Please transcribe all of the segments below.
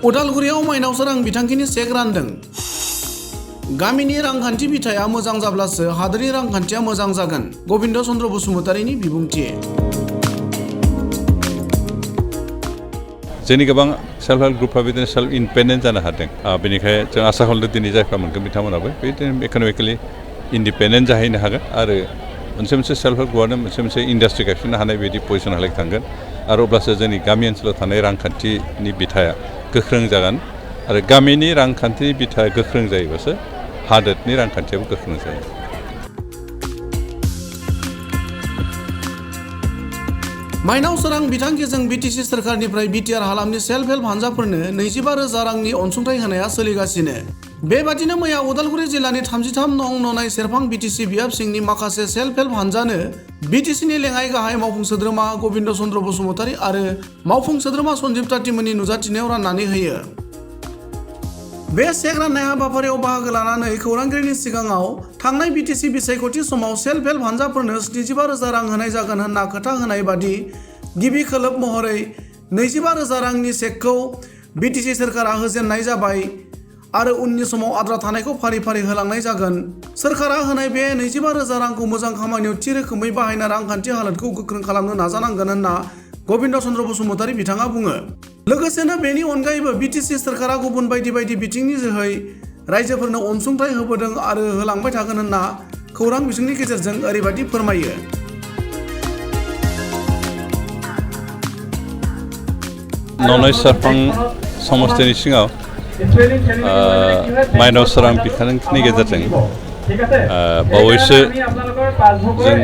उदालगुरियाव माइनाव सोरां बिथांखिनि चेक रानदों। गामिनि रांखान्थि बिथाया मोजां जाब्लासो हादोरनि रांखान्थिया मोजां जागोन। गबिन्द चन्द्र बसुमतारीनि बिबुंथि। जोंनि गोबां सेल्फ हेल्प ग्रुपफ्रा बिदिनो सेल्फ इन्डिपेन्डेन्ट जानो हादों। बेनिखायनो जों आसा खालामदों दिनै जायफ्रा मोनगोन बिथांमोनाबो बिदिनो इक'नमिकेलि इन्डिपेन्डेन्ट जाहैनो हागोन आरो मोनसे सेल्फ हेल्प ग्रुपआनो मोनसे इन्डास्ट्रि गायसननो हानाय बायदि पजिसनहालागै थांगोन आरो अब्लासो जोंनि गामि ओनसोलाव थानाय रांखान्थिनि बिथाया गोख्रों जागोन आरो गामिनि रांखान्थिनि बिथाया गोख्रों जायोबासो हादोरनि रांखान्थियाबो गोख्रों जायो। माइनाव सोरां बिथांखिजों बिटिसि सोरखारनिफ्राय बिटिआर हालामनि सेल्फ हेल्प हानजाफोरनो 25,000 रांनि अनसुंथाइ होनाया सोलिगासिनो। बेबादिनो मैया उदालगुरि जिल्लानि 33 नं ननाय सेरफां बिटिसि बियाब सिंनि माखासे सेल्फ हेल्प हानजानो बिटिसिनि लेङाइ गाहाय मावफुं सोद्रोमा गबिन्द चन्द्र बसुमतारी आरो मावफुं सोद्रोमा सन्जिब तातीमोननि नुजाथिनायाव राननानै होयो। बे चेक राननाय हाबाफारियाव बाहागो लानानै खौरांगिरिनि सिगाङाव थांनाय बिटिसि बिसायख'थि समाव सेल्फ हेल्प हानजाफोरनो 75,000 रां होनाय जागोन होनना खोथा होनाय बादि गिबि खोलोब महरै 25,000 रांनि चेकखौ बिटिसि सोरखारा होजेननाय जाबाय आरो उननि समाव आद्रा थानायखौ फारि फारि होलांनाय जागोन। सोरखारा होनाय बे 25,000 रांखौ मोजां खामानियाव थि रोखोमै बाहायना रांखान्थि हालोदखौ गोख्रों खालामनो नाजानांगोन होनना गबिन्द चन्द्र बसुमतारी बिथाङा बुङो। लोगोसेनो बेनि अनगायैबो बिटिसि सोरखारा गुबुन बायदि बायदि बिथिंनि जोहै रायजोफोरनो अनसुंथाइ होबोदों आरो होलांबाय थागोन होनना खौरां बिजोंनि गेजेरजों ओरैबायदि फोरमायो। ननाय सेरफां समस्तिनि सिङाव माइनाव सोरां बिथांखिनि गेजेरजों बावैसो जों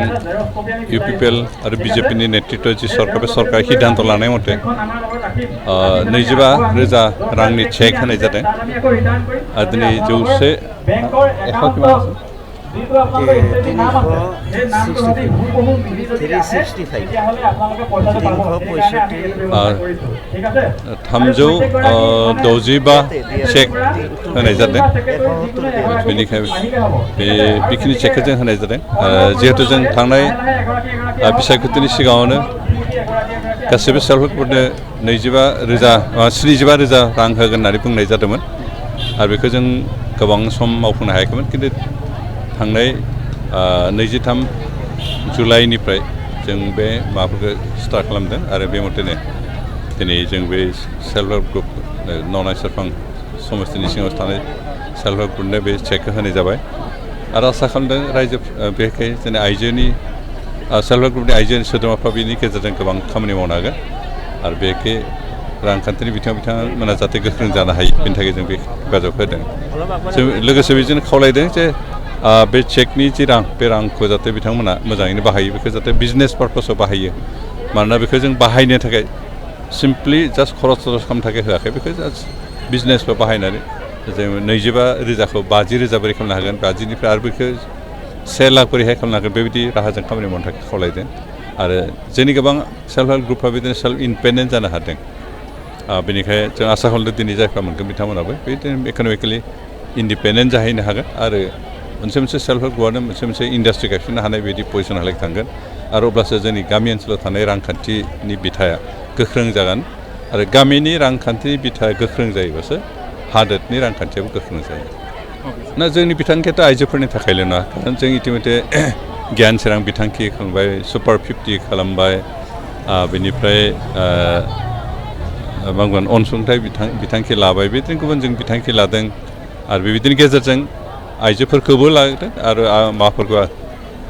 इउपिपिएल आरो बिजेपिनि नेतृत्व जि सरकार बे सरकार सिद्धान्त लानाय मथे 25,000 रांनि चेक होनाय जादों आरो दिनै 365 चेक होनाय जादों। बेनिखायनो बेखिनि चेकखौ जों होनाय जादों। जिहेतु जों थांनाय बिसायख'थिनि सिगाङावनो गासैबो सेल्फ हेल्पफोरनो 75,000 रां होगोन होननानै बुंनाय जादोंमोन आरो बेखौ जों गोबां सम मावफुंनो हायाखैमोन। खिन्थु थांनाय 23 जुलाइनिफ्राय जों बे माबाफोरखौ स्टार्ट खालामदों आरो बे मथेनो दिनै जों बे सेल्फ हेल्प ग्रुप ननाय सेरफां समस्तिनि सिङाव थानाय सेल्फ हेल्प ग्रुपनो बे चेकखौ होनाय जाबाय आरो आसा खालामदों रायजो बेखाय जोंनि आइजोनि सेल्फ हेल्प ग्रुपनि आइजोनि सोद्रोमाफ्रा बेनि गेजेरजों गोबां खामानि मावनो हागोन आरो बेखे रांखान्थिनि बिथिङाव बिथांमोना जाहाथे गोख्रों जानो हायो बेनि थाखाय जों बे हेफाजाब होदों। जों लोगोसे बेजों खावलायदों जे बे चेकनि जि रां बे रांखौ जाहाथे बिथांमोना मोजाङैनो बाहायो बेखौ जाहाथे बिजनेस पारपसाव बाहायो मानोना बेखौ जों बाहायनो थाखाय सिम्पलि जास्ट खरस खालामनो थाखाय होआखै बेखौ जास्ट बिजनेसफ्राव बाहायनानै जों 25,000खौ 50,000 बोरै खालामनो हागोन 50निफ्राय आरो बेखौ 1 लाख बोरैहाय खालामनो हागोन बेबायदि राहाजों खामानि मावनो थाखाय खावलायदों आरो जोंनि गोबां सेल्फ हेल्प ग्रुपफ्रा बिदिनो सेल्फ इन्डिपेन्डेन्ट जानो हादों। बेनिखायनो जों आसा खालामदों दिनै जायफ्रा मोनगोन बिथांमोनाबो बिदिनो इक'नमिकेलि इन्डिपेन्डेन्ट जाहैनो हागोन आरो मोनसे सेल्फ हेल्प ग्रुपआनो मोनसे इन्डास्ट्रि गायसननो हानाय बायदि पजिसनहालागै थांगोन आरो अब्लासो जोंनि गामि ओनसोलाव थानाय रांखान्थिनि बिथाया गोख्रों जागोन आरो गामिनि रांखान्थिनि बिथाया गोख्रों जायोबासो हादोरनि रांखान्थियाबो गोख्रों जायो। ना जोंनि बिथांखियाथ' आइजोफोरनि थाखायल' नङा खारन जों इतिमধ্যे गियान सोरां बिथांखि खालामबाय सुपार 50 खालामबाय बेनिफ्राय बांगोन अनसुंथाइ बिथांखि लाबाय बिदिनो गुबुन जों बिथांखि लादों आरो बेबायदिनि गेजेरजों आइजोफोरखौबो लादों आरो माबाफोरखौ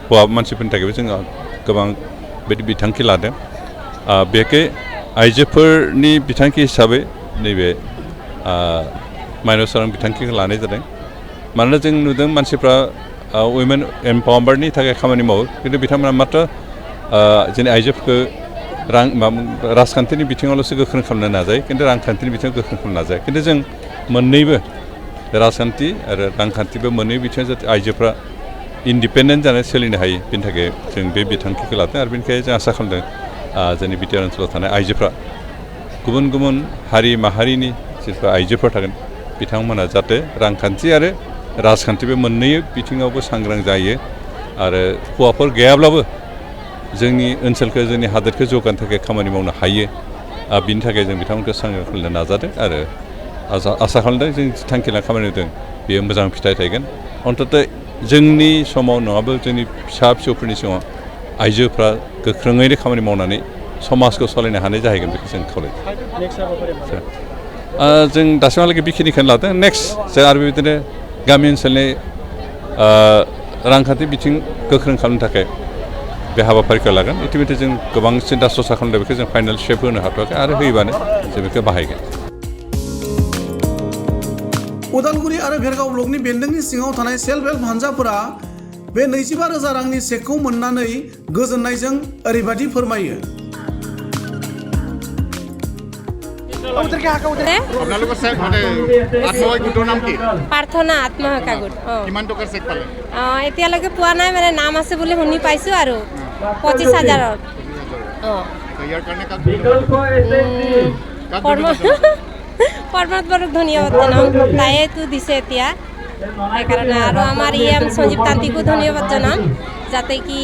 हौवा मानसिफोरनि थाखायबो जोङो गोबां बिदि बिथांखि लादों। बेखे आइजोफोरनि बिथांखि हिसाबै नैबे माइनाव सोरां बिथांखिखौ लानाय जादों मानोना जों नुदों मानसिफ्रा उइमेन एम्पावारमेन्टनि थाखाय खामानि मावो खिन्थु बिथांमोना मात्र जोंनि आइजोफोरखौ राजखान्थिनि बिथिङावल'सो गोख्रों खालामनो नाजायो खिन्थु रांखान्थिनि बिथिङाव गोख्रों खालामनो नाजाया खिन्थु जों मोननैबो राजखान्थि आरो रांखान्थिबो मोननै बिथिङाव जाहाथे आइजोफ्रा इन्डिपेन्डेन्ट जानानै सोलिनो हायो बेनि थाखाय जों बे बिथांखिखौ लादों आरो बेनिखायनो जों आसा खालामदों जोंनि बिटिआर ओनसोलाव थानाय आइजोफ्रा गुबुन गुबुन हारि माहारिनि जिथु आइजोफोर थागोन बिथांमोना जाहाथे रांखान्थि आरो राजखान्थि बे मोननै बिथिङावबो सांग्रां जायो आरो हौवाफोर गैयाब्लाबो जोंनि ओनसोलखौ जोंनि हादोरखौ जौगानो थाखाय खामानि मावनो हायो बिनि थाखाय जों बिथांमोनखौ सांग्रां खालामनो नाजादों आरो आसा खालामदों जों थांखि लाना खामानि मावदों बेयो मोजां फिथाइ थायगोन अन्तत जोंनि समाव नङाबा जोंनि फिसा फिसौफोरनि समाव आइजोफ्रा गोख्रोङैनो खामानि मावनानै समाजखौ सालायनो हानाय जाहैगोन बेखौ जों खावलायो जों दासिमहालागै बेखिनिखौनो लादों नेक्स्ट जों आरो बेबायदिनो गामि ओनसोलनि रांखान्थि बिथिं गोख्रों खालामनो थाखाय बे हाबाफारिखौ लागोन इतिमধ্যे जों गोबां सिन्था सरसा खालामदों बेखौ जों फाइनाल शेप होनो हाथ'वाखै आरो होयोबानो जों बेखौ बाहायगोन उदालगुरि आरो भेरगाव ब्लकनि बेन्दोंनि सिङाव थानाय सेल्फ हेल्प हानजाफोरा बे 25,000 रांनि चेकखौ मोननानै गोजोननायजों ओरैबायदि फोरमायो আপোনালোকৰ চেক মানে আত্মসহায়ক গোটৰ নাম কি প্ৰাৰ্থনা আত্মসহায়ক গোট কিমান টকাৰ চেক পালে এতিয়ালৈকে পোৱা নাই মানে নাম আছে বুলি শুনি পাইছো আৰু 25,000 ইয়াৰ কাৰণে কাক পৰ্বত বৰক ধন্যবাদ জনাম তাইতো দিছে এতিয়া সেইকাৰণে আৰু আমাৰ সঞ্জীৱ তান্ত্ৰিকো ধন্যবাদ জনাম যাতে কি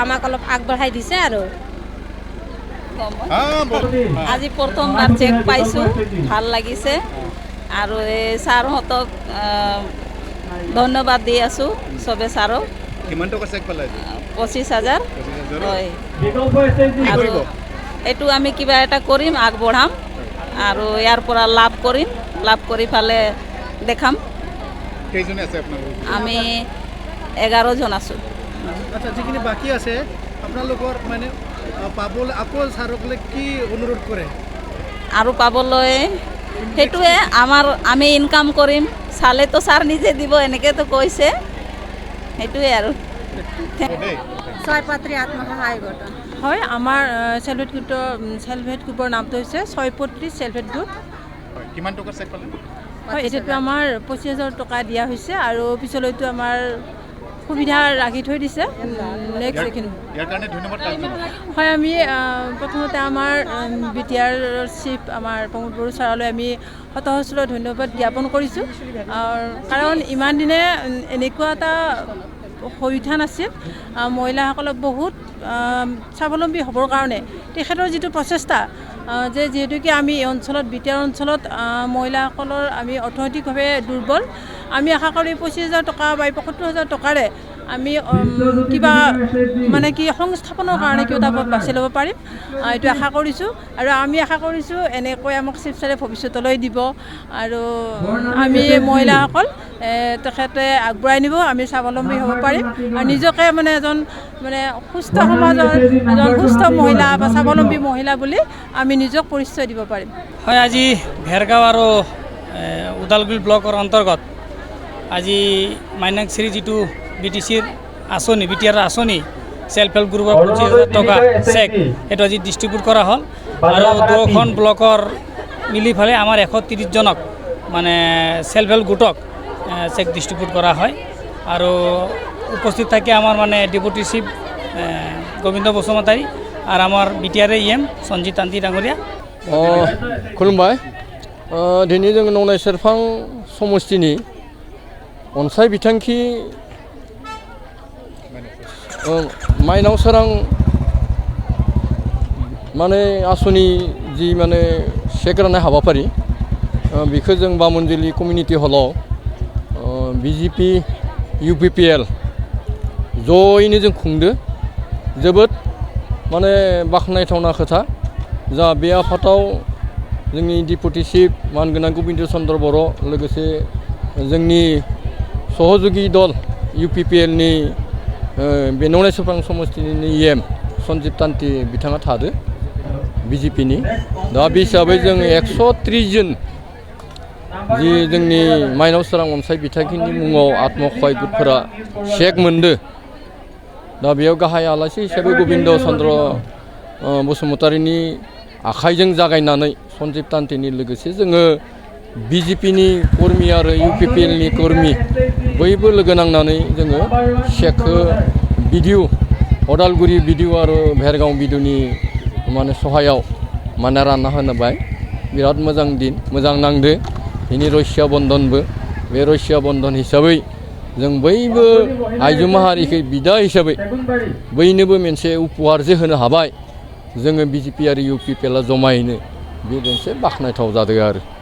আমাক অলপ আগবঢ়াই দিছে আৰু আজি প্ৰথমবাৰ চেক পাইছোঁ ভাল লাগিছে আৰু এই ছাৰহঁতক ধন্যবাদ দি আছোঁ চবে ছাৰক কিমান টকা চেক পালে 25,000 হয় আৰু এইটো আমি কিবা এটা কৰিম আগবঢ়াম আৰু ইয়াৰ পৰা লাভ কৰিম লাভ কৰি ফালে দেখাম কেইজনে আছে আপোনালোক আমি 11 জন আছোঁ আচ্ছা যিখিনি বাকী আছে আপোনালোকৰ মানে পাবলৈ আকৌ ছাৰকলে কি অনুৰোধ কৰে আৰু পাবলৈ সেইটোৱে আমি ইনকাম কৰিম চালেতো ছাৰ নিজে দিব এনেকৈতো কৈছে সেইটোৱে আৰু ছয়পাত্ৰী আত্মসহায়ক গোট হয় আমাৰ সেলফ হেল্প গ্ৰুপৰ নামটো হৈছে ছয়পত্ৰী সেলফ হেল্প গ্ৰুপ কিমান টকা চেক পালে হয় এতিয়াতো আমাৰ 25,000 টকা দিয়া হৈছে আৰু পিছলৈতো আমাৰ সুবিধা ৰাখি থৈ দিছে নেক্সট এইখিনি ইয়াৰ কাৰণে ধন্যবাদ হয় আমি প্ৰথমতে আমাৰ বিটিআৰ চিফ আমাৰ প্ৰমোদ বড়ো ছাৰলৈ আমি শতসহস্ৰ ধন্যবাদ জ্ঞাপন কৰিছোঁ কাৰণ ইমান দিনে এনেকুৱা এটা হৈ উঠা নাছিল মহিলাসকলক বহুত স্বাৱলম্বী হ'বৰ কাৰণে তেখেতৰ যিটো প্ৰচেষ্টা যে যিহেতুকে আমি এই অঞ্চলত বিটিআৰ অঞ্চলত মহিলাসকলৰ আমি অৰ্থনৈতিকভাৱে দুৰ্বল আমি আশা কৰি 25,000 টকা বা 75,000 টকাৰে আমি কিবা মানে কি সংস্থাপনৰ কাৰণে কিবা এটা বাছি ল'ব পাৰিম এইটো আশা কৰিছোঁ আৰু আমি আশা কৰিছোঁ এনেকৈ আমাক চিফ ছাৰে ভৱিষ্যতলৈ দিব আৰু আমি মহিলাসকল তেখেতে আগবঢ়াই নিব আমি স্বাৱলম্বী হ'ব পাৰিম আৰু নিজকে মানে এজন মানে সুস্থ সমাজৰ এজন সুস্থ মহিলা বা স্বাৱলম্বী মহিলা বুলি আমি নিজক পৰিচয় দিব পাৰিম হয় আজি ভেৰগাঁও আৰু ওদালগুৰি ব্লকৰ অন্তৰ্গত আজি মাইনাংচিৰি যিটো BTCৰ আঁচনি বিটিআৰ আঁচনি সেলফ হেল্প গ্ৰুপৰ 25,000 টকা চেক এইটো আজি ডিষ্ট্ৰিবিউট কৰা হ'ল আৰু দুখন ব্লকৰ মিলি ফালে আমাৰ 130 জনক মানে সেলফ হেল্প গোটক চেক ডিষ্ট্ৰিবিউট কৰা হয় আৰু উপস্থিত থাকে আমাৰ মানে ডেপুটি চিফ গোবিন্দ বসুমতাৰী আর আমার বিটিআর সঞ্জিত তান্তি ডাঙরিয়া खुलुमबाय दिनै जों नंनाय सेरफां समष्टिनि अनसाय बिथांखि माइनाव सोरां माने आसनि जि माने चेक राननाय हाबाफारि बेखौ जों बामोनजुलि कमिउनिटि हलाव BJP UPPL जयैनो जों खुंदो जोबोद माने बाख्नायथावना खोथा जा बे आफादाव जोंनि डिपुटि चिफ मानगोनां गोबिन्द चन्द्र बर' लोगोसे जोंनि सहयोगी दल UPPL नि बे नंनाय सेरफां समष्टिनि सन्जीब तान्ति बिथाङा थादो BJP नि दा बे हिसाबै जों 130 जन जि जोंनि माइनाव सोरां अनसाय बिथांखिनि मुङाव आत्मसहायक ग्रुपफोरा चेक मोनदो दा बेयाव गाहाय आलासि हिसाबै गोबिन्द चन्द्र बसुमतारीनि आखाइजों जागायनानै सन्जीब तान्तिनि लोगोसे जोङो BJP नि कर्मी आरो UPPL नि कर्मी बयबो लोगो नांनानै जोङो चेकखौ बिडिअ अदालगुरि बिडिअ आरो भेरगाव बिडिअनि माने सहायाव माने रानना होनोबाय बिराद मोजां दिन मोजां नांदो दिनै रसिया बन्धनबो बे रसिया बन्धन हिसाबै जों बयबो आइजो माहारिखौ बिदा हिसाबै बयनोबो मोनसे उपहारजे होनो हाबाय जोङो BJP आरो UPPL जमायैनो बे मोनसे बाख्नायथाव जादों आरो